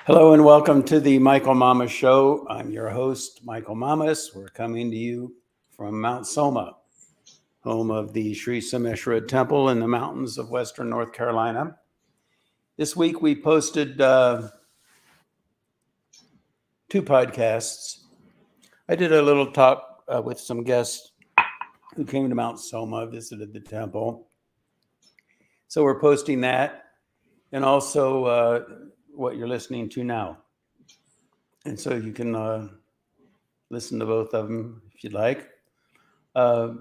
Hello and welcome to the Michael Mamas Show. I'm your host, Michael Mamas. We're coming to you from Mount Soma, home of the Sri Someshwara Temple in the mountains of Western North Carolina. This week we posted two podcasts. I did a little talk with some guests who came to Mount Soma, visited the temple. So we're posting that and also what you're listening to now. And so you can listen to both of them if you'd like. I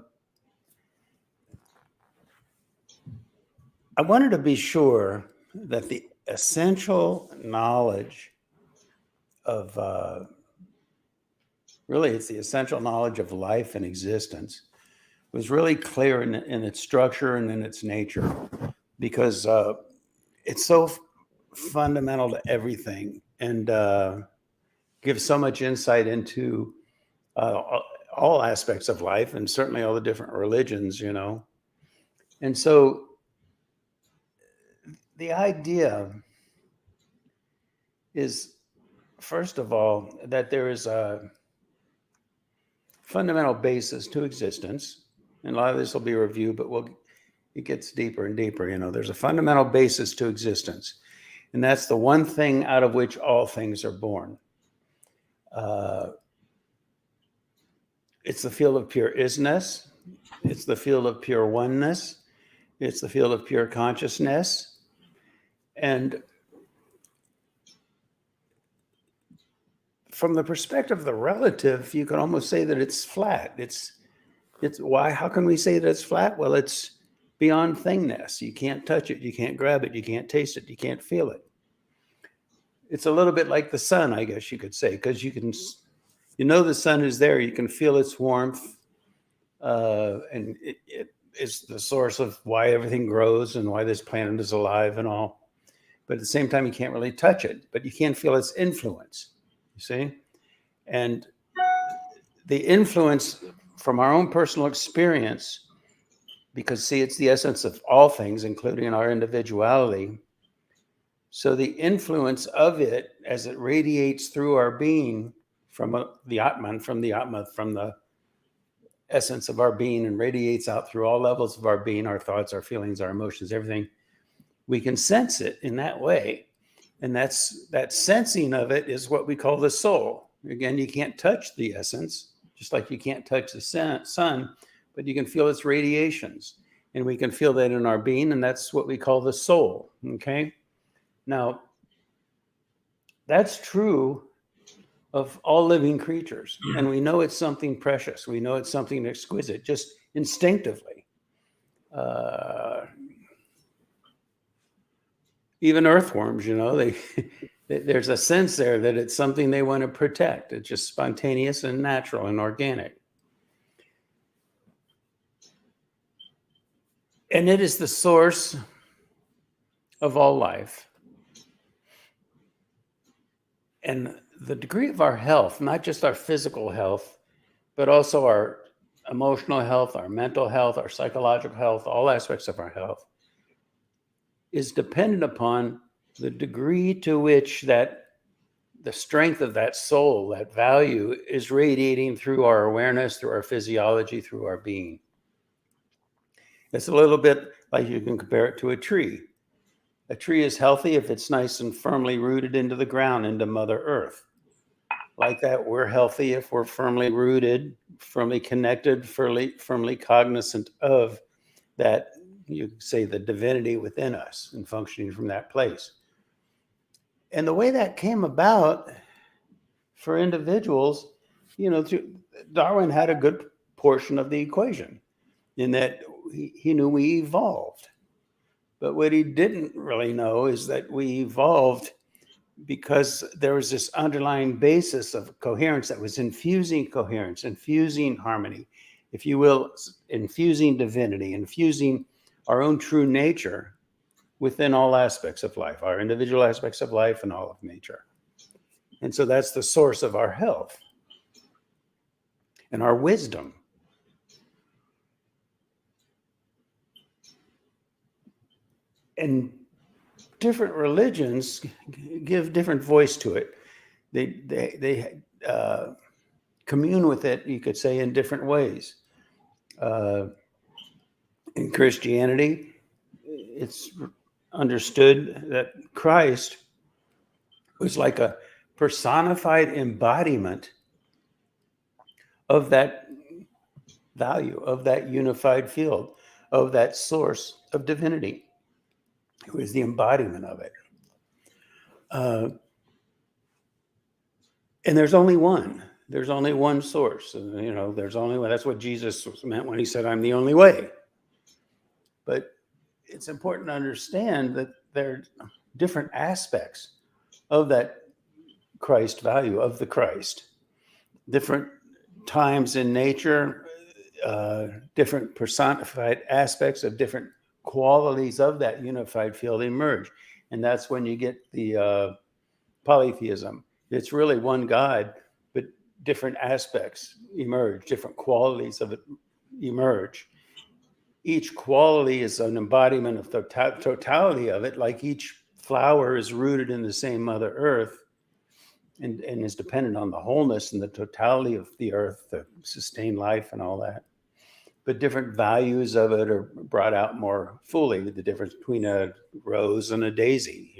wanted to be sure that the essential knowledge of, really it's the essential knowledge of life and existence was really clear in its structure and in its nature, because it's so fundamental to everything and gives so much insight into all aspects of life and certainly all the different religions, you know. And so the idea is, first of all, that there is a fundamental basis to existence. And a lot of this will be reviewed, but it gets deeper and deeper. You know, there's a fundamental basis to existence. And that's the one thing out of which all things are born. It's the field of pure isness. It's the field of pure oneness. It's the field of pure consciousness. And from the perspective of the relative, you can almost say that it's flat. It's why? How can we say that it's flat? Well, it's beyond thingness. You can't touch it. You can't grab it. You can't taste it. You can't feel it. It's a little bit like the sun, I guess you could say, because you know the sun is there. You can feel its warmth, and it is the source of why everything grows and why this planet is alive and all. But at the same time, you can't really touch it, but you can feel its influence, you see? And the influence from our own personal experience, because see, it's the essence of all things, including our individuality. So the influence of it as it radiates through our being from the Atman, from the essence of our being, and radiates out through all levels of our being, our thoughts, our feelings, our emotions, everything. We can sense it in that way. And that sensing of it is what we call the soul. Again, you can't touch the essence, just like you can't touch the sun, but you can feel its radiations. And we can feel that in our being, and that's what we call the soul, okay? Now, that's true of all living creatures. And we know it's something precious. We know it's something exquisite, just instinctively. Even earthworms, you know, there's a sense there that it's something they want to protect. It's just spontaneous and natural and organic. And it is the source of all life. And the degree of our health, not just our physical health, but also our emotional health, our mental health, our psychological health, all aspects of our health, is dependent upon the degree to which that the strength of that soul, that value, is radiating through our awareness, through our physiology, through our being. It's a little bit like you can compare it to a tree. A tree is healthy if it's nice and firmly rooted into the ground, into Mother Earth. Like that, we're healthy if we're firmly rooted, firmly connected, firmly cognizant of that, you could say, the divinity within us and functioning from that place. And the way that came about for individuals, you know, Darwin had a good portion of the equation in that he knew we evolved. But what he didn't really know is that we evolved because there was this underlying basis of coherence that was infusing coherence, infusing harmony, if you will, infusing divinity, infusing our own true nature within all aspects of life, our individual aspects of life and all of nature. And so that's the source of our health and our wisdom. And different religions give different voice to it. They commune with it, you could say, in different ways. In Christianity, it's understood that Christ was like a personified embodiment of that value, of that unified field, of that source of divinity. It was the embodiment of it. And there's only one. There's only one source. There's only one. That's what Jesus meant when he said, I'm the only way. But it's important to understand that there are different aspects of that Christ value, of the Christ. Different times in nature, different personified aspects of different qualities of that unified field emerge. And that's when you get the polytheism. It's really one God, but different aspects emerge, different qualities of it emerge. Each quality is an embodiment of the totality of it, like each flower is rooted in the same Mother Earth and is dependent on the wholeness and the totality of the earth to sustain life and all that. But different values of it are brought out more fully, the difference between a rose and a daisy,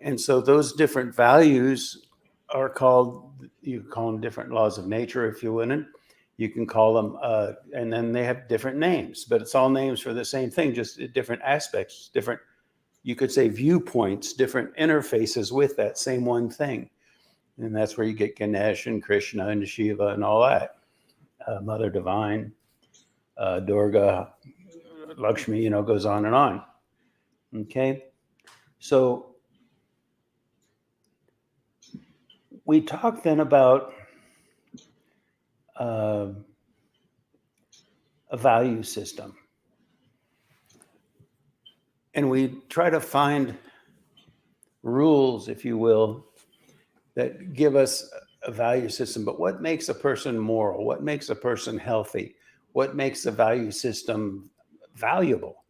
And so those different values are called, you can call them different laws of nature, if you wouldn't. You can call them, and then they have different names, but it's all names for the same thing, just different aspects, different, you could say, viewpoints, different interfaces with that same one thing. And that's where you get Ganesh and Krishna and Shiva and all that. Mother Divine, Durga, Lakshmi, goes on and on. Okay? So we talk then about a value system. And we try to find rules, if you will, that give us a value system. But what makes a person moral? What makes a person healthy? What makes a value system valuable?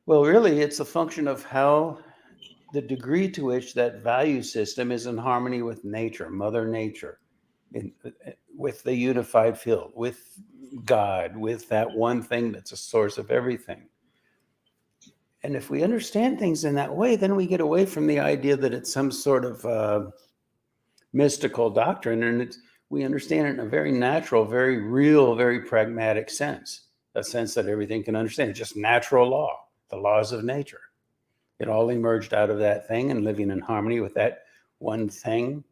Well, really, it's a function of how the degree to which that value system is in harmony with nature, Mother Nature, with the unified field, with God, with that one thing that's a source of everything. And if we understand things in that way, then we get away from the idea that it's some sort of mystical doctrine, and we understand it in a very natural, very real, very pragmatic sense, a sense that everything can understand. It's just natural law, the laws of nature. It all emerged out of that thing and living in harmony with that one thing.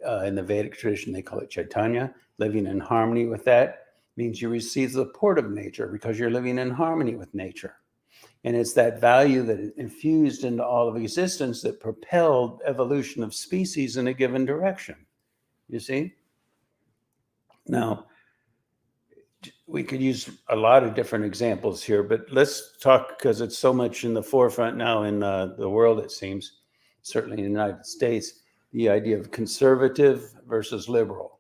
In the Vedic tradition, they call it Chaitanya. Living in harmony with that means you receive the support of nature because you're living in harmony with nature. And it's that value that is infused into all of existence that propelled evolution of species in a given direction. You see? Now, we could use a lot of different examples here, but let's talk, because it's so much in the forefront now in the world, it seems, certainly in the United States, the idea of conservative versus liberal.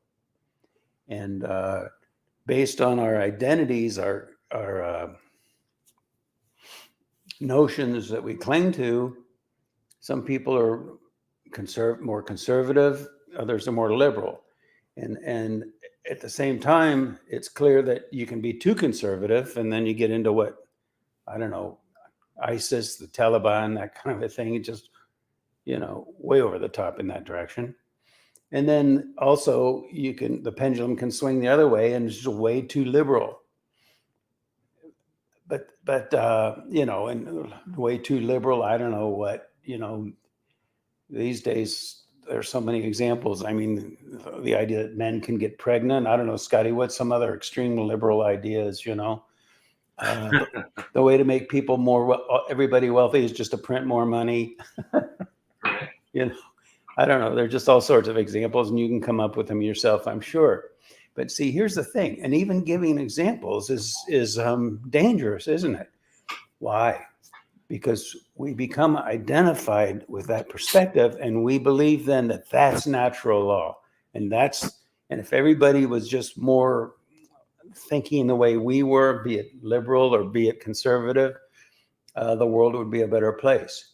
And based on our identities, our notions that we cling to, some people are more conservative, others are more liberal. And at the same time, it's clear that you can be too conservative, and then you get into what, I don't know, ISIS, the Taliban, that kind of a thing. It just, way over the top in that direction. And then also the pendulum can swing the other way, and it's just way too liberal. But and way too liberal, I don't know what, these days there's so many examples. I mean, the idea that men can get pregnant. I don't know, Scotty, what's some other extreme liberal ideas, the way to make people everybody wealthy is just to print more money. I don't know. There are just all sorts of examples, and you can come up with them yourself, I'm sure. But see, here's the thing. And even giving examples is dangerous, isn't it? Why? Because we become identified with that perspective, and we believe then that that's natural law. And if everybody was just more thinking the way we were, be it liberal or be it conservative, the world would be a better place.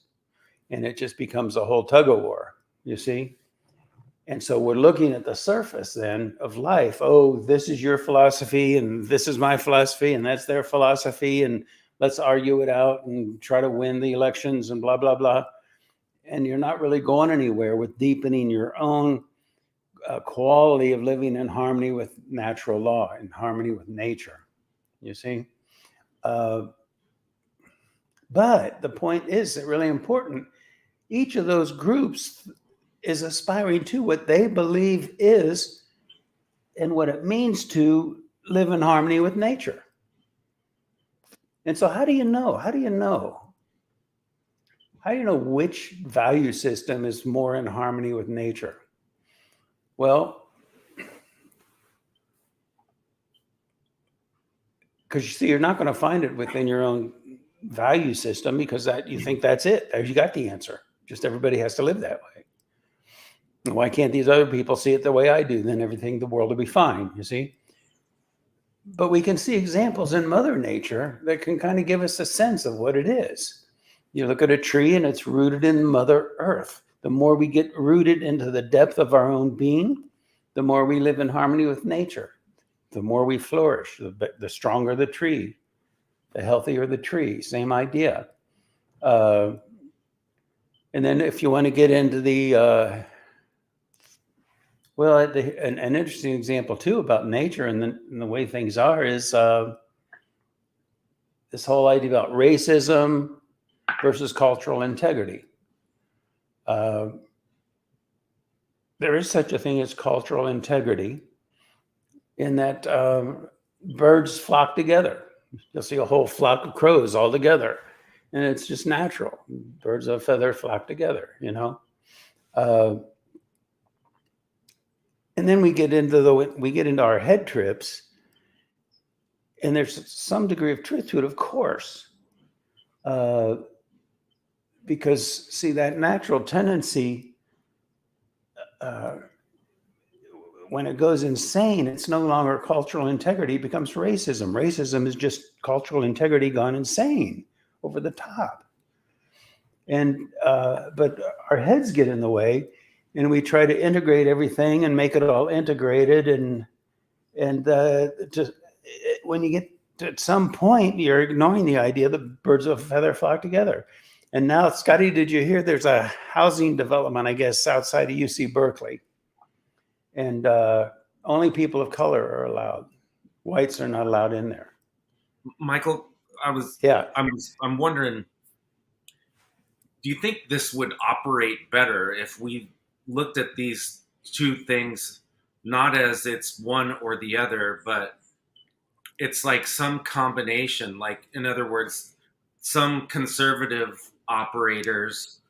And it just becomes a whole tug of war, you see? And so we're looking at the surface then of life. Oh, this is your philosophy and this is my philosophy and that's their philosophy. And let's argue it out and try to win the elections and blah, blah, blah. And you're not really going anywhere with deepening your own quality of living in harmony with natural law, in harmony with nature, you see? But the point is that really important, each of those groups is aspiring to what they believe is and what it means to live in harmony with nature. And so how do you know? How do you know which value system is more in harmony with nature? Well, because you see, you're not going to find it within your own value system because that you think that's it. You got the answer. Just everybody has to live that way. Why can't these other people see it the way I do? Then everything, the world will be fine, you see? But we can see examples in Mother Nature that can kind of give us a sense of what it is. You look at a tree and it's rooted in Mother Earth. The more we get rooted into the depth of our own being, the more we live in harmony with nature. The more we flourish, the stronger the tree, the healthier the tree. Same idea. And then if you want to get into the... Well, an interesting example too about nature and the way things are is this whole idea about racism versus cultural integrity. There is such a thing as cultural integrity in that birds flock together. You'll see a whole flock of crows all together, and it's just natural. Birds of a feather flock together, you know. And then we get into our head trips, and there's some degree of truth to it, of course, because see that natural tendency, when it goes insane, it's no longer cultural integrity; it becomes racism. Racism is just cultural integrity gone insane, over the top. And but our heads get in the way. And we try to integrate everything and make it all integrated. And just when you get to at some point, you're ignoring the idea that birds of a feather flock together. And now, Scotty, did you hear there's a housing development, I guess, outside of UC Berkeley? And only people of color are allowed. Whites are not allowed in there. Michael, I'm wondering, do you think this would operate better if we looked at these two things not as it's one or the other, but it's like some combination? Like, in other words, some conservative operators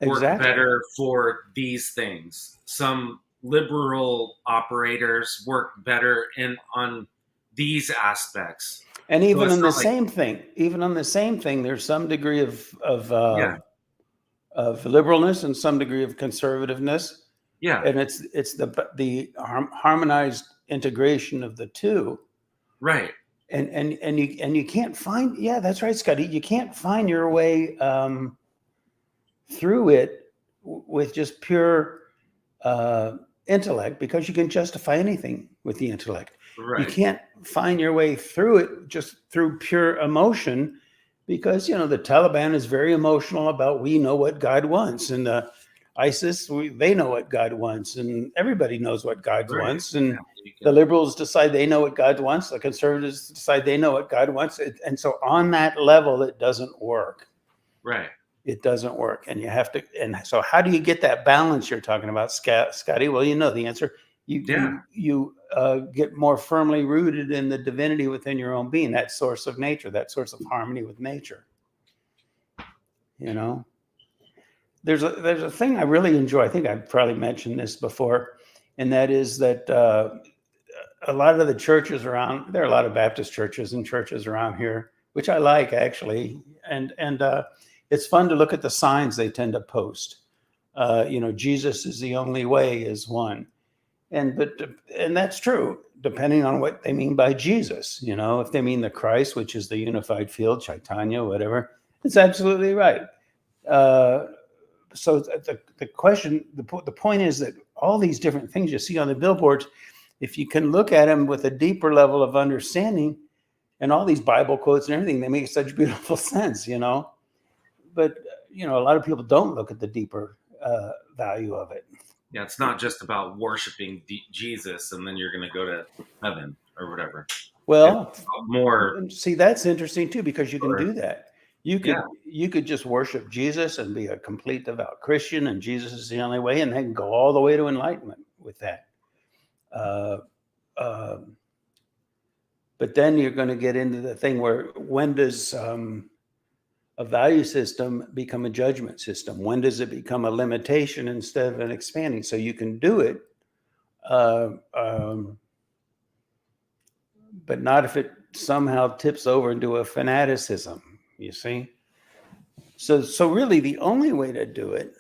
work better for these things. Some liberal operators work better on these aspects. And even on the same thing, there's some degree of liberalness and some degree of conservativeness. Yeah. And it's the harmonized integration of the two. Right. And you can't find, yeah, that's right, Scotty. You can't find your way through it with just pure intellect, because you can justify anything with the intellect. Right. You can't find your way through it just through pure emotion, because, you know, the Taliban is very emotional about, we know what God wants, and ISIS, they know what God wants, and everybody knows what God wants, and the liberals decide they know what God wants, the conservatives decide they know what God wants, and so on that level, it doesn't work. Right. It doesn't work, and you have to. And so, how do you get that balance you're talking about, Scotty? Well, you know the answer. You get more firmly rooted in the divinity within your own being, that source of nature, that source of harmony with nature. You know, there's a thing I really enjoy. I think I've probably mentioned this before, and that is that a lot of the churches around, there are a lot of Baptist churches and churches around here, which I like, actually, and it's fun to look at the signs they tend to post. You know, Jesus is the only way is one. And that's true, depending on what they mean by Jesus. You know, if they mean the Christ, which is the unified field, Chaitanya, whatever, It's absolutely right. So the question, the point is that all these different things you see on the billboards, if you can look at them with a deeper level of understanding, and all these Bible quotes and everything, they make such beautiful sense, you know. But you know, a lot of people don't look at the deeper value of it. Yeah, it's not just about worshiping Jesus and then you're going to go to heaven or whatever. Well, more. See, that's interesting too, because you can do that. You could Yeah. you could just worship Jesus and be a complete devout Christian, and Jesus is the only way, and then go all the way to enlightenment with that. But then you're going to get into the thing where, when does a value system become a judgment system? When does it become a limitation instead of an expanding? So you can do it, but not if it somehow tips over into a fanaticism, you see? So really the only way to do it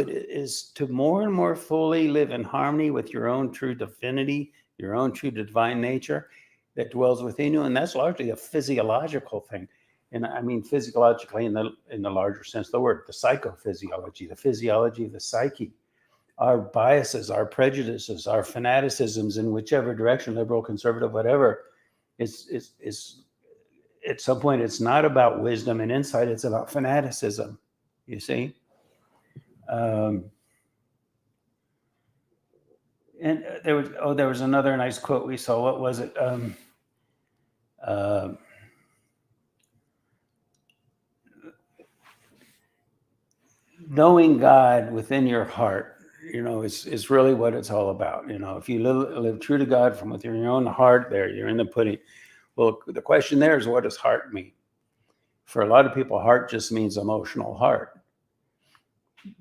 is to more and more fully live in harmony with your own true divinity, your own true divine nature that dwells within you. And that's largely a physiological thing. And I mean physiologically in the larger sense of the word, the psychophysiology, the physiology of the psyche. Our biases, our prejudices, our fanaticisms in whichever direction, liberal, conservative, whatever, is at some point, it's not about wisdom and insight, it's about fanaticism, you see? And there was another nice quote we saw. What was it? Knowing God within your heart, you know, is really what it's all about. You know, if you live true to God from within your own heart, there, you're in the pudding. Well, the question there is, what does heart mean? For a lot of people, heart just means emotional heart.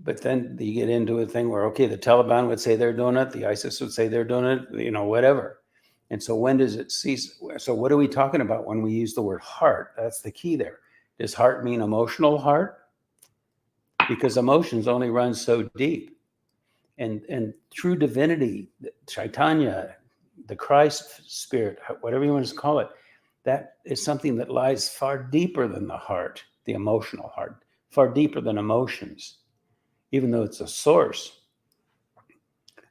But then you get into a thing where, okay, the Taliban would say they're doing it, the ISIS would say they're doing it, you know, whatever. And so when does it cease? So what are we talking about when we use the word heart? That's the key there. Does heart mean emotional heart? Because emotions only run so deep. And true divinity, Chaitanya, the Christ spirit, whatever you want to call it, that is something that lies far deeper than the heart, the emotional heart, far deeper than emotions, even though it's a source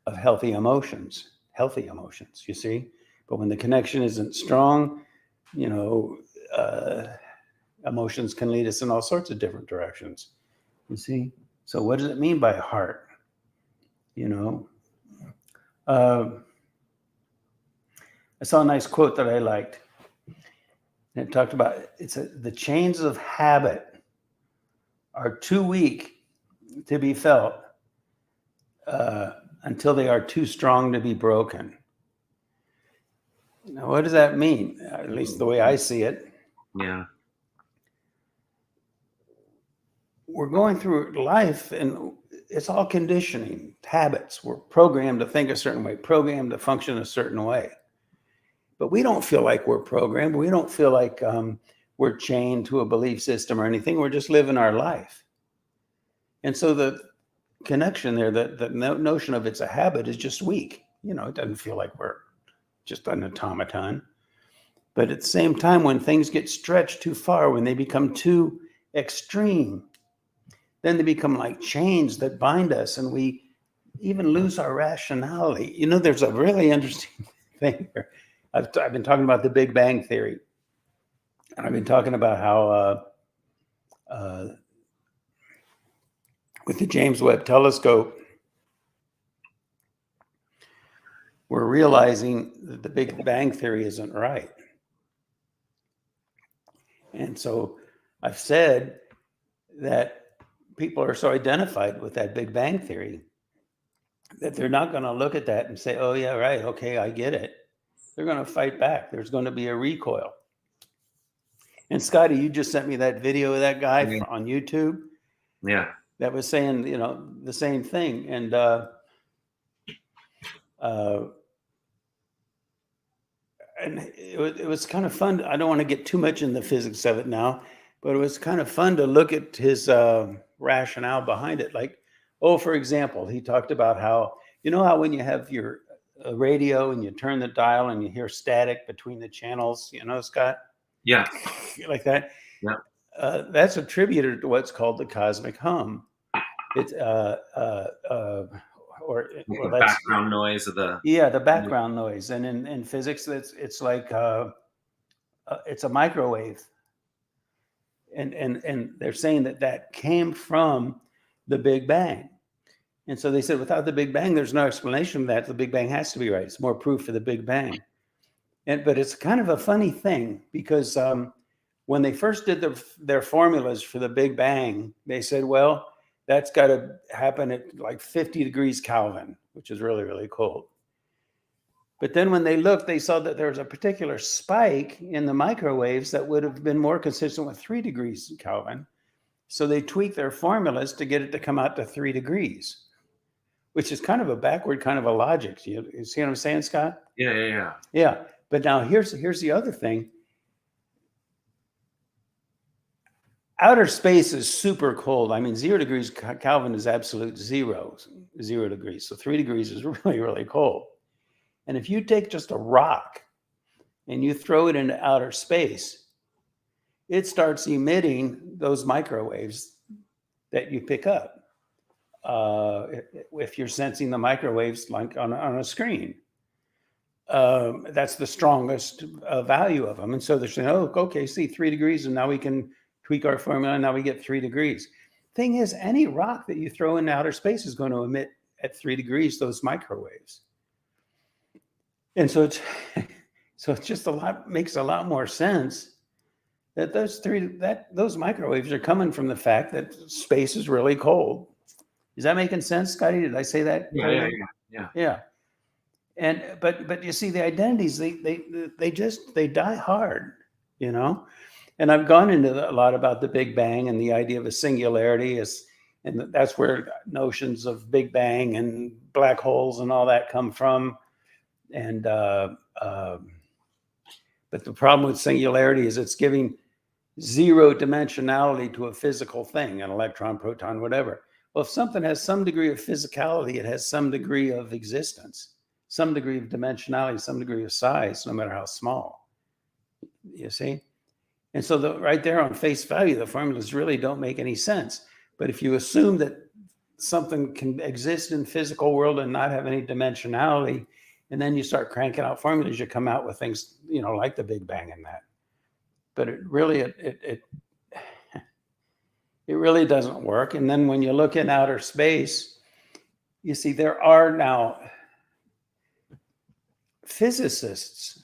of healthy emotions, you see. But when the connection isn't strong, you know, emotions can lead us in all sorts of different directions, you see. So what does it mean by heart? You know, I saw a nice quote that I liked. And it talked about, the chains of habit are too weak to be felt until they are too strong to be broken. Now, what does that mean? At least the way I see it. Yeah. We're going through life and it's all conditioning, habits. We're programmed to think a certain way, programmed to function a certain way. But we don't feel like we're programmed. We don't feel like we're chained to a belief system or anything. We're just living our life. And so the connection there, the notion of it's a habit is just weak. You know, it doesn't feel like we're just an automaton. But at the same time, when things get stretched too far, when they become too extreme, then they become like chains that bind us, and we even lose our rationality. You know, there's a really interesting thing here. I've been talking about the Big Bang Theory, and I've been talking about how with the James Webb Telescope, we're realizing that the Big Bang Theory isn't right. And so I've said that people are so identified with that Big Bang Theory that they're not going to look at that and say, oh, yeah, right, okay, I get it. They're going to fight back. There's going to be a recoil. And Scotty, you just sent me that video of that guy on YouTube. Yeah. That was saying, you know, the same thing. And it was kind of fun. I don't want to get too much in the physics of it now, but it was kind of fun to look at his rationale behind it. Like, for example, he talked about how, you know how when you have your radio and you turn the dial and you hear static between the channels, you know, Scott? Yeah. Like that? Yeah. That's attributed to what's called the cosmic hum. It's the background noise of the the background noise, and in physics, it's like it's a microwave, and they're saying that came from the Big Bang, and so they said without the Big Bang, there's no explanation of that. The Big Bang has to be right. It's more proof for the Big Bang, but it's kind of a funny thing because when they first did their formulas for the Big Bang, they said, well, that's got to happen at like 50 degrees Kelvin, which is really, really cold. But then when they looked, they saw that there was a particular spike in the microwaves that would have been more consistent with 3 degrees Kelvin. So they tweaked their formulas to get it to come out to 3 degrees, which is kind of a backward kind of a logic. You see what I'm saying, Scott? Yeah. But now here's the other thing. Outer space is super cold. I mean, 0 degrees Kelvin is absolute 0 degrees. So 3 degrees is really, really cold. And if you take just a rock and you throw it into outer space, it starts emitting those microwaves that you pick up. If you're sensing the microwaves like on a screen, that's the strongest value of them. And so they're saying, oh, okay, see 3 degrees, and now we can tweak our formula, and now we get 3 degrees. Thing is, any rock that you throw into outer space is going to emit at 3 degrees those microwaves. And so it's just makes a lot more sense that those microwaves are coming from the fact that space is really cold. Is that making sense, Scotty? Did I say that? Yeah. And but you see, the identities they die hard, you know. And I've gone into a lot about the Big Bang and the idea of a singularity and that's where notions of Big Bang and black holes and all that come from. And but the problem with singularity is it's giving 0 dimensionality to a physical thing, an electron, proton, whatever. Well, if something has some degree of physicality, it has some degree of existence, some degree of dimensionality, some degree of size, no matter how small. You see? And so right there on face value, the formulas really don't make any sense. But if you assume that something can exist in physical world and not have any dimensionality, and then you start cranking out formulas, you come out with things, like the Big Bang and that. But it really doesn't work. And then when you look in outer space, you see there are now physicists.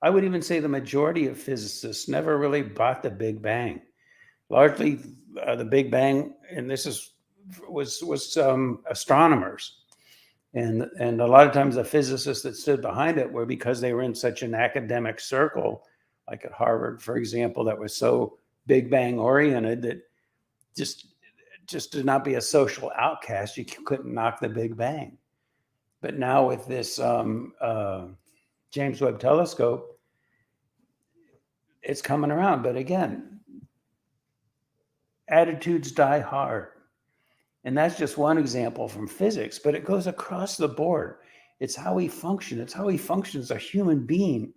I would even say the majority of physicists never really bought the Big Bang. Largely, the Big Bang, and this was astronomers. And a lot of times the physicists that stood behind it were because they were in such an academic circle, like at Harvard, for example, that was so Big Bang oriented that just to not be a social outcast, you couldn't knock the Big Bang. But now with this James Webb Telescope, it's coming around. But again, attitudes die hard. And that's just one example from physics, but it goes across the board. It's how we function. It's how we function as a human being.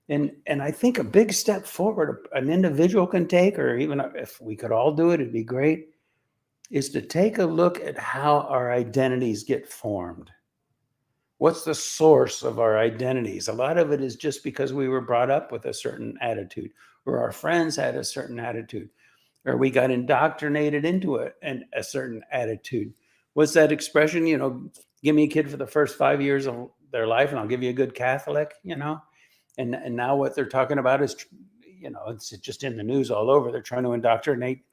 And I think a big step forward an individual can take, or even if we could all do it, it'd be great, is to take a look at how our identities get formed. What's the source of our identities? A lot of it is just because we were brought up with a certain attitude, or our friends had a certain attitude, or we got indoctrinated into a certain attitude. What's that expression? Give me a kid for the first 5 years of their life and I'll give you a good Catholic, And now what they're talking about is, it's just in the news all over. They're trying to indoctrinate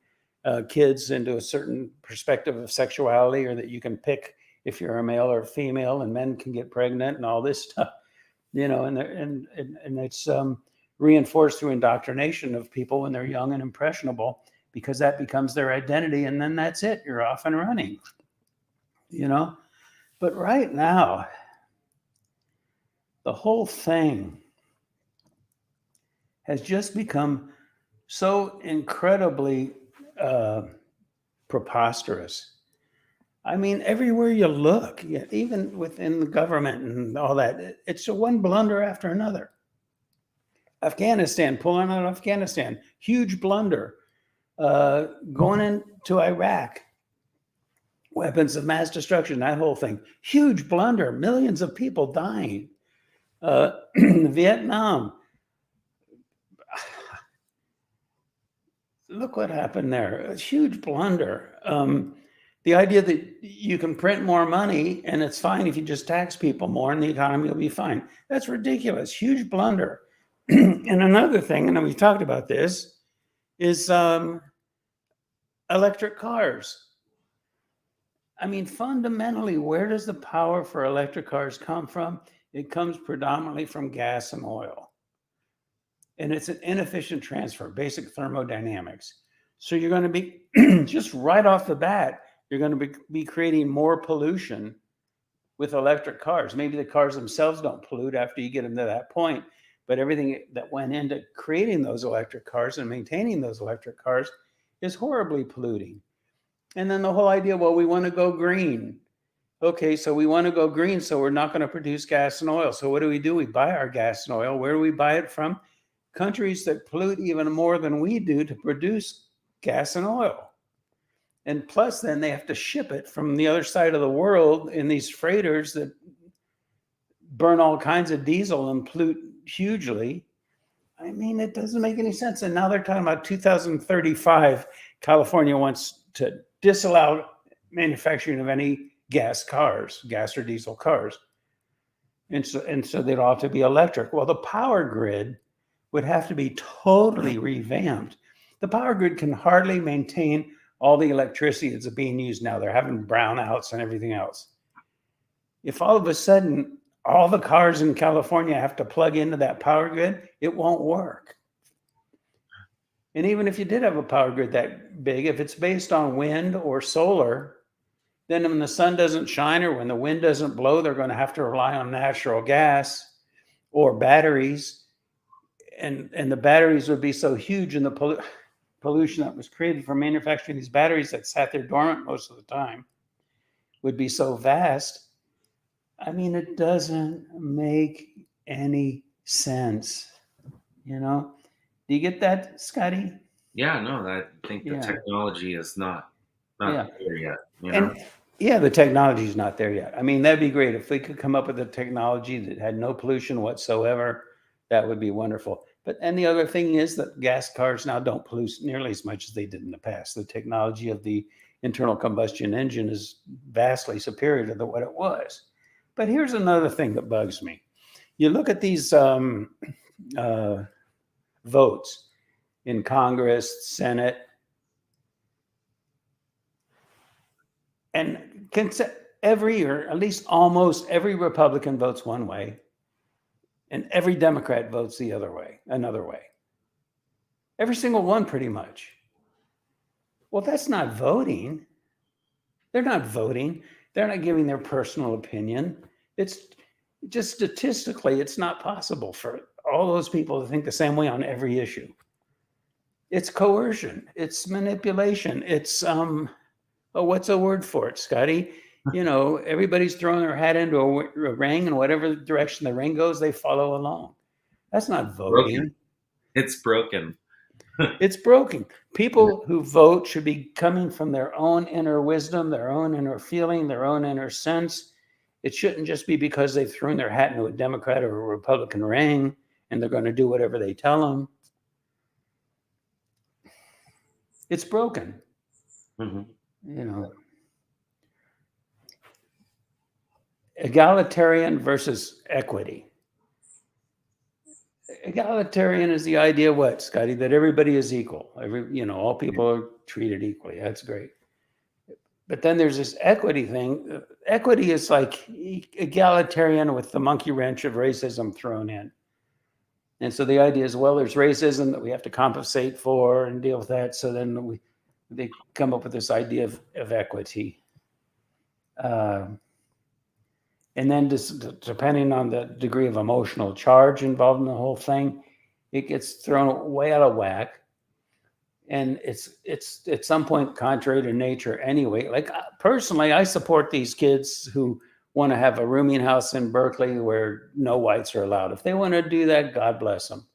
kids into a certain perspective of sexuality, or that you can pick if you're a male or a female, and men can get pregnant and all this stuff, and it's reinforced through indoctrination of people when they're young and impressionable, because that becomes their identity. And then that's it. You're off and running, But right now, the whole thing has just become so incredibly preposterous. I mean, everywhere you look, even within the government and all that, it's one blunder after another. Afghanistan, pulling out Afghanistan, huge blunder. going into Iraq, weapons of mass destruction, that whole thing. Huge blunder, millions of people dying. Vietnam, look what happened there. A huge blunder. The idea that you can print more money and it's fine if you just tax people more and the economy will be fine. That's ridiculous. Huge blunder. And another thing, and we talked about this, is electric cars. I mean, fundamentally, where does the power for electric cars come from? It comes predominantly from gas and oil. And it's an inefficient transfer, basic thermodynamics. So you're going to be, just right off the bat, you're going to be creating more pollution with electric cars. Maybe the cars themselves don't pollute after you get them to that point, but everything that went into creating those electric cars and maintaining those electric cars is horribly polluting. And then the whole idea, well, we want to go green. Okay, so we want to go green, so we're not going to produce gas and oil. So what do? We buy our gas and oil. Where do we buy it from? Countries that pollute even more than we do to produce gas and oil. And plus, then they have to ship it from the other side of the world in these freighters that burn all kinds of diesel and pollute hugely. I mean, it doesn't make any sense. And now they're talking about 2035. California wants to disallow manufacturing of any gas or diesel cars. And so they'd all have to be electric. Well, the power grid would have to be totally revamped. The power grid can hardly maintain all the electricity that's being used now. They're having brownouts and everything else. If all of a sudden all the cars in California have to plug into that power grid, it won't work. And even if you did have a power grid that big, if it's based on wind or solar, then when the sun doesn't shine or when the wind doesn't blow, they're going to have to rely on natural gas or batteries. And the batteries would be so huge in the pollution that was created from manufacturing these batteries that sat there dormant most of the time would be so vast. I mean, it doesn't make any sense. You know, do you get that, Scotty? Yeah, no, I think the technology is not there yet. You know? And the technology is not there yet. I mean, that'd be great if we could come up with a technology that had no pollution whatsoever. That would be wonderful. And the other thing is that gas cars now don't pollute nearly as much as they did in the past. The technology of the internal combustion engine is vastly superior to what it was. But here's another thing that bugs me. You look at these votes in Congress, Senate, and every year, at least almost every Republican votes one way, and every Democrat votes another way. Every single one, pretty much. Well, that's not voting. They're not voting. They're not giving their personal opinion. It's just statistically, it's not possible for all those people to think the same way on every issue. It's coercion. It's manipulation. It's, what's a word for it, Scotty? You know, everybody's throwing their hat into a ring, and whatever direction the ring goes, they follow along. That's not voting. Broken. It's broken. It's broken. People who vote should be coming from their own inner wisdom, their own inner feeling, their own inner sense. It shouldn't just be because they've thrown their hat into a Democrat or a Republican ring and they're going to do whatever they tell them. It's broken. Mm-hmm. You know. Egalitarian versus equity. Egalitarian is the idea, what, Scotty? That everybody is equal. All people are treated equally. That's great. But then there's this equity thing. Equity is like egalitarian with the monkey wrench of racism thrown in. And so the idea is, well, there's racism that we have to compensate for and deal with that. So then they come up with this idea of equity. And then just depending on the degree of emotional charge involved in the whole thing, it gets thrown way out of whack. And it's at some point contrary to nature anyway. Like personally, I support these kids who want to have a rooming house in Berkeley where no whites are allowed. If they want to do that, God bless them.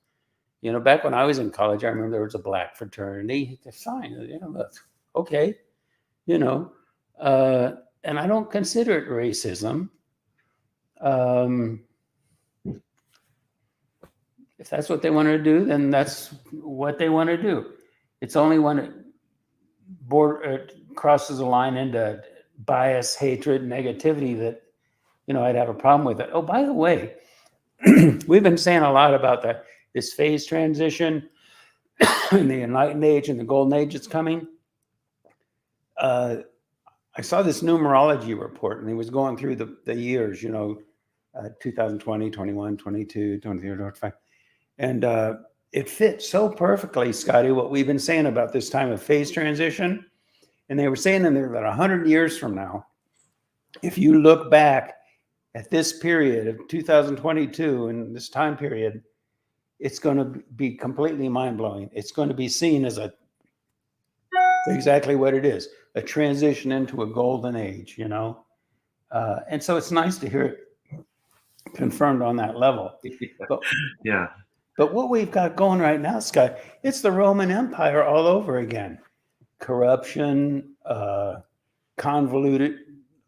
Back when I was in college, I remember there was a black fraternity. Fine, okay, and I don't consider it racism. If that's what they want to do, then that's what they want to do. It's only when it crosses a line into bias, hatred, negativity that I'd have a problem with it. Oh, by the way, we've been saying a lot about this phase transition in the Enlightened Age and the Golden Age that's coming. I saw this numerology report, and he was going through the years, 2020, 21, 22, 23, 25. And it fits so perfectly, Scotty, what we've been saying about this time of phase transition. And they were saying that 100 years from now, if you look back at this period of 2022 and this time period, it's going to be completely mind-blowing. It's going to be seen as exactly what it is, a transition into a golden age, and so it's nice to hear it confirmed on that level. But, yeah. But what we've got going right now, Scott, it's the Roman Empire all over again. Corruption, convoluted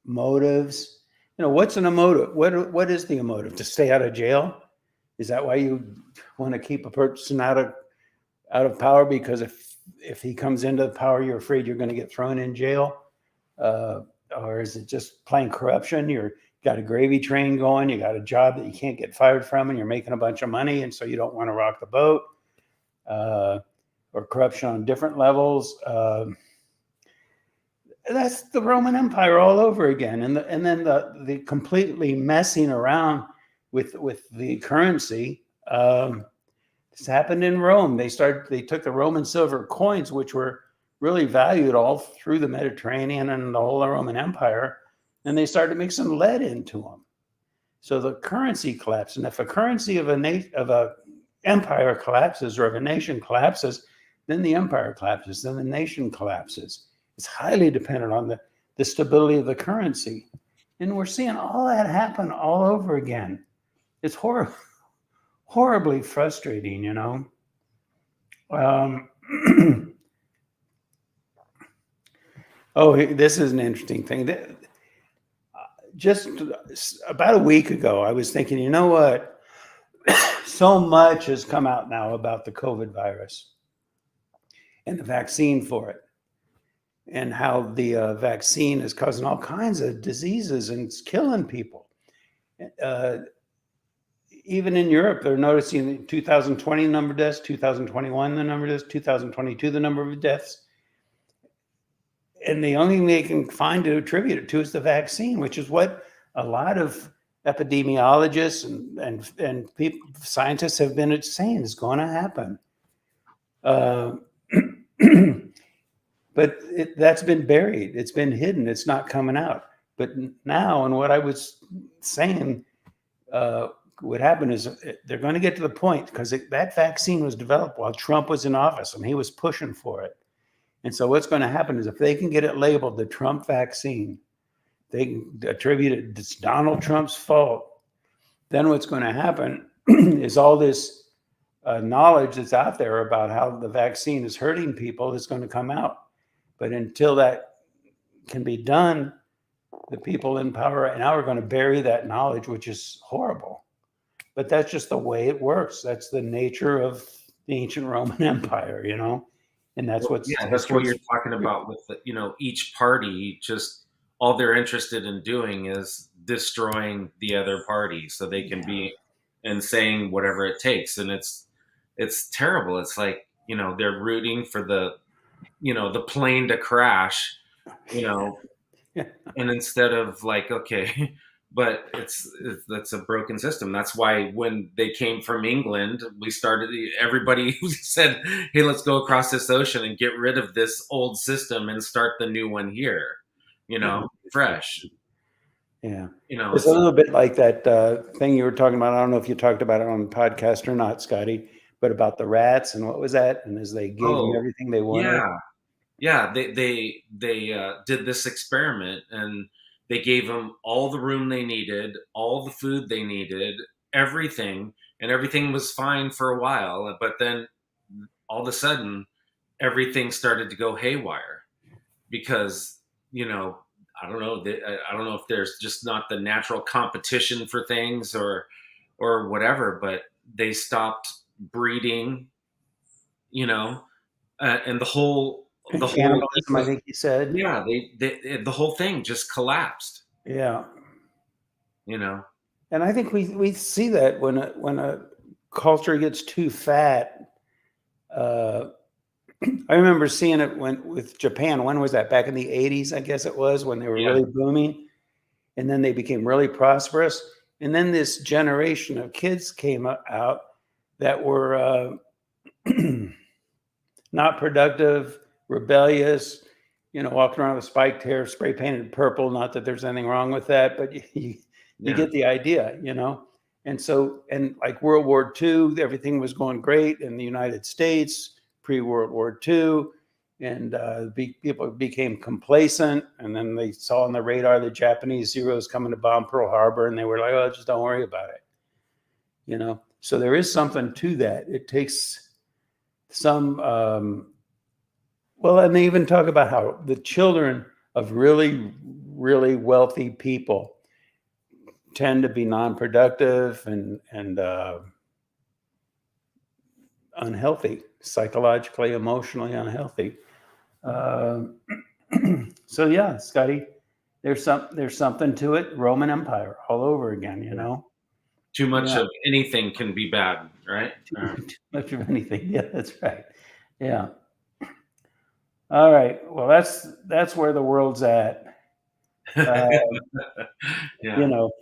motives. What's an emotive? What is the emotive? To stay out of jail? Is that why you want to keep a person out of power? Because if he comes into power, you're afraid you're going to get thrown in jail? Or is it just plain corruption? You've got a gravy train going, you got a job that you can't get fired from, and you're making a bunch of money, and so you don't want to rock the boat, or corruption on different levels. That's the Roman Empire all over again, and then the completely messing around with the currency. This happened in Rome. They took the Roman silver coins, which were really valued all through the Mediterranean and the whole Roman Empire, and they started mixing lead into them. So the currency collapsed. And if a currency of a empire collapses, or if a nation collapses, then the empire collapses, then the nation collapses. It's highly dependent on the stability of the currency. And we're seeing all that happen all over again. It's horribly frustrating, Oh, this is an interesting thing. Just about a week ago, I was thinking, you know what? So much has come out now about the COVID virus and the vaccine for it, and how the vaccine is causing all kinds of diseases and it's killing people. Even in Europe, they're noticing the 2020 number of deaths, 2021 the number of deaths, 2022 the number of deaths. And the only thing they can find to attribute it to is the vaccine, which is what a lot of epidemiologists and people, scientists have been saying is going to happen. But that's been buried. It's been hidden. It's not coming out. But now, and what I was saying, what happened is they're going to get to the point, because that vaccine was developed while Trump was in office, and he was pushing for it. And so what's going to happen is, if they can get it labeled the Trump vaccine, they can attribute it, it's Donald Trump's fault. Then what's going to happen is all this knowledge that's out there about how the vaccine is hurting people is going to come out. But until that can be done, the people in power right now are going to bury that knowledge, which is horrible. But that's just the way it works. That's the nature of the ancient Roman Empire, And that's what you're talking about with each party. Just all they're interested in doing is destroying the other party, so they can be and saying whatever it takes. And it's terrible. It's like they're rooting for the plane to crash, and instead of like, okay. But that's a broken system. That's why when they came from England, everybody said, hey, let's go across this ocean and get rid of this old system and start the new one here, fresh. Yeah. It's a little bit like that thing you were talking about. I don't know if you talked about it on the podcast or not, Scotty, but about the rats, and what was that? And as they gave them everything they wanted. Yeah. They did this experiment, and they gave them all the room they needed, all the food they needed, everything. and everything was fine for a while, but then all of a sudden everything started to go haywire because, I don't know, I don't know if there's just not the natural competition for things or whatever, but they stopped breeding, you know, and And the whole cannibalism, I think you said. yeah, the whole thing just collapsed, Yeah. you know. And I think we see that when a culture gets too fat. I remember seeing it with Japan. When was that? Back in the 80s, I guess it was, when they were Yeah, really booming. And then they became really prosperous. And then this generation of kids came out that were not productive, rebellious, walking around with spiked hair, spray painted purple. Not that there's anything wrong with that, but you yeah, get the idea. And so, and like World War II, everything was going great in the United States, pre-World War II, and people became complacent. And then they saw on the radar the Japanese Zeros coming to bomb Pearl Harbor, and they were like, "Oh, just don't worry about it." So there is something to that. It takes some. Well, and they even talk about how the children of really, really wealthy people tend to be non-productive and unhealthy, psychologically, emotionally unhealthy. Uh, so yeah, Scotty, there's something to it. Roman Empire all over again, yeah. Too much Yeah, of anything can be bad, right? too much of anything. Yeah, that's right. Yeah. All right. Well, that's where the world's at. Uh, you Yeah, know,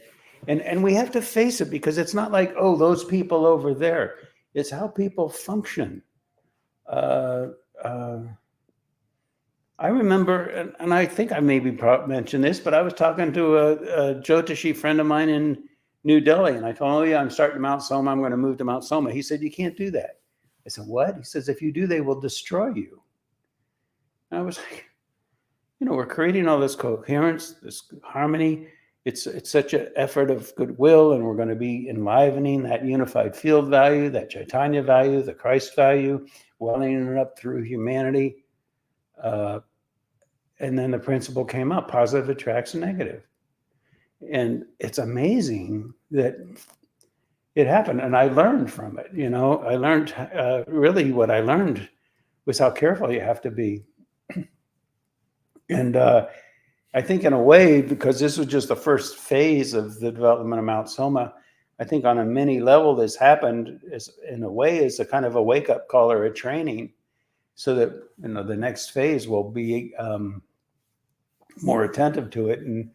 and we have to face it because it's not like, oh, those people over there. It's how people function. Uh, uh, I remember, and I think I maybe mentioned this, but I was talking to a Jyotishi friend of mine in New Delhi, and I told him, "Oh yeah, I'm starting Mount Soma. I'm going to move to Mount Soma." He said, "You can't do that." I said, "What?" He says, "If you do, they will destroy you." And I was like, we're creating all this coherence, this harmony. It's such an effort of goodwill, and we're going to be enlivening that unified field value, that Chaitanya value, the Christ value, welling it up through humanity. Uh, and then the principle came up: positive attracts negative. And it's amazing that it happened. And I learned from it. I learned really what I learned was how careful you have to be. And I think in a way, because this was just the first phase of the development of Mount Soma, I think on a mini level, this happened in a way as a kind of a wake up call or a training, so that the next phase will be more attentive to it and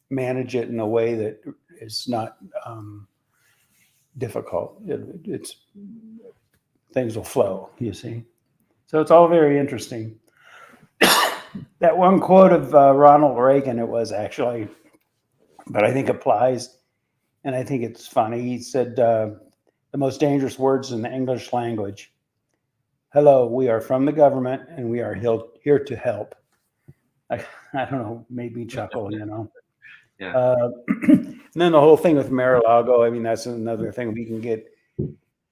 manage it in a way that is not difficult. It's things will flow. You see, so it's all very interesting. That one quote of Ronald Reagan, it was actually, but I think applies, and I think it's funny. He said the most dangerous words in the English language. Hello, we are from the government, and we are here to help. I don't know, made me chuckle. yeah, And then the whole thing with Mar-a-Lago, I mean, that's another thing we can get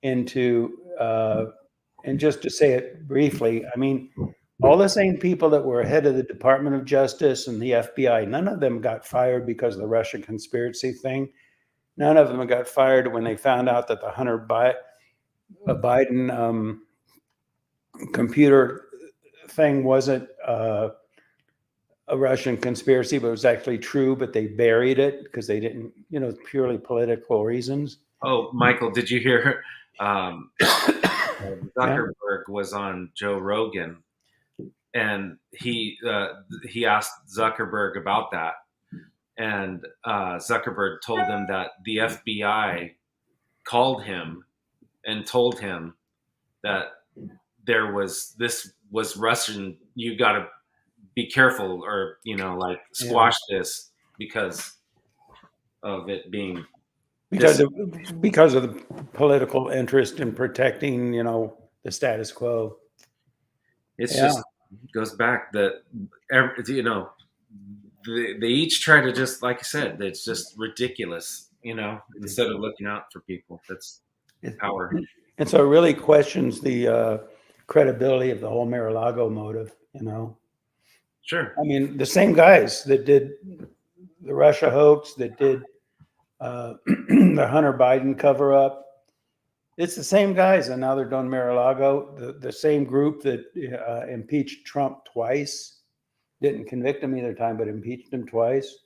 into. And just to say it briefly, I mean, all the same people that were head of the Department of Justice and the FBI, none of them got fired because of the Russia conspiracy thing. None of them got fired when they found out that the Hunter Biden computer thing wasn't a Russian conspiracy, but it was actually true, but they buried it because they didn't, purely political reasons. oh, Michael, did you hear um, Yeah. Zuckerberg was on Joe Rogan, and he asked Zuckerberg about that, and Zuckerberg told him that the FBI called him and told him that this was Russian. You got to be careful, or like Yeah. squash this because of it being Because this. of, because of the political interest in protecting, the status quo. It's Yeah. just goes back that they each try to, just like I said, it's just ridiculous. instead of looking out for people. That's power. And so it really questions the credibility of the whole Mar-a-Lago motive, Sure. I mean, the same guys that did the Russia hoax, that did the Hunter Biden cover up, it's the same guys, and now they're doing Mar-a-Lago. The same group that impeached Trump twice, didn't convict him either time, but impeached him twice.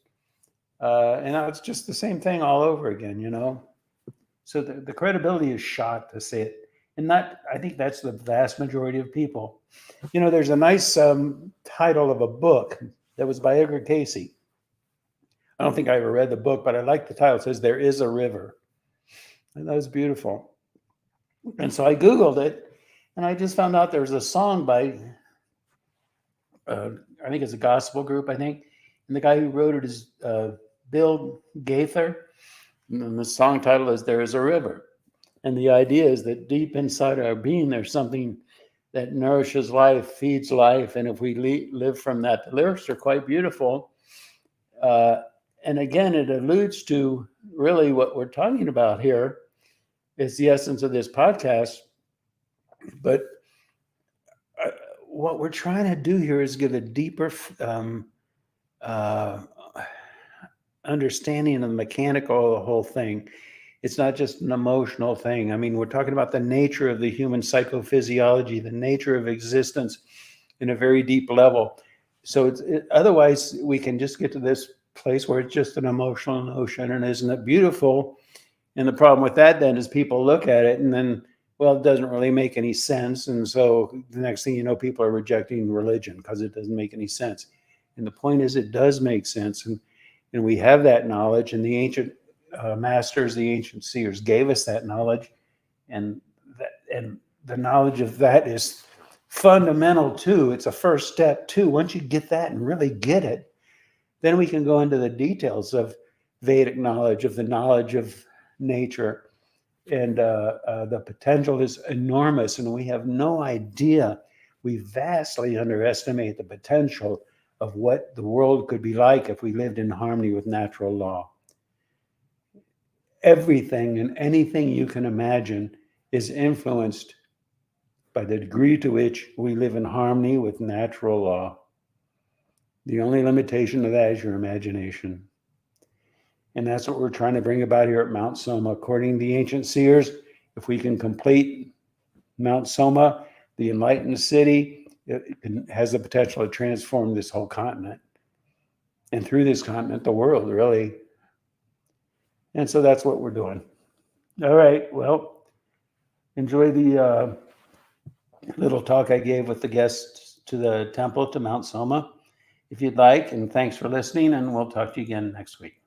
And now it's just the same thing all over again, So the credibility is shot, to say it. And I think that's the vast majority of people. There's a nice title of a book that was by Edgar Casey. I don't think I ever read the book, but I like the title. It says, "There is a River." And that was beautiful. And so I Googled it, and I just found out there's a song by, I think it's a gospel group, And the guy who wrote it is Bill Gaither. And the song title is "There is a River." And the idea is that deep inside our being, there's something that nourishes life, feeds life. And if we live from that, the lyrics are quite beautiful. And again, it alludes to really what we're talking about here is the essence of this podcast. But what we're trying to do here is give a deeper understanding of the mechanical of the whole thing. It's not just an emotional thing. I mean, we're talking about the nature of the human psychophysiology, the nature of existence in a very deep level. So otherwise, we can just get to this place where it's just an emotional notion, and isn't it beautiful? And the problem with that then is people look at it and then, well, it doesn't really make any sense. And so the next thing you know, people are rejecting religion because it doesn't make any sense. And the point is, it does make sense. And we have that knowledge, and the ancient masters, the ancient seers gave us that knowledge. And the knowledge of that is fundamental too. It's a first step too. Once you get that and really get it, then we can go into the details of Vedic knowledge, of the knowledge of nature. And the potential is enormous, and we have no idea. We vastly underestimate the potential of what the world could be like if we lived in harmony with natural law. Everything and anything you can imagine is influenced by the degree to which we live in harmony with natural law. The only limitation of that is your imagination. And that's what we're trying to bring about here at Mount Soma. According to the ancient seers, if we can complete Mount Soma, the enlightened city, it has the potential to transform this whole continent. And through this continent, the world, really. And so that's what we're doing. All right, well, enjoy the little talk I gave with the guests to the temple, to Mount Soma, if you'd like. And thanks for listening, and we'll talk to you again next week.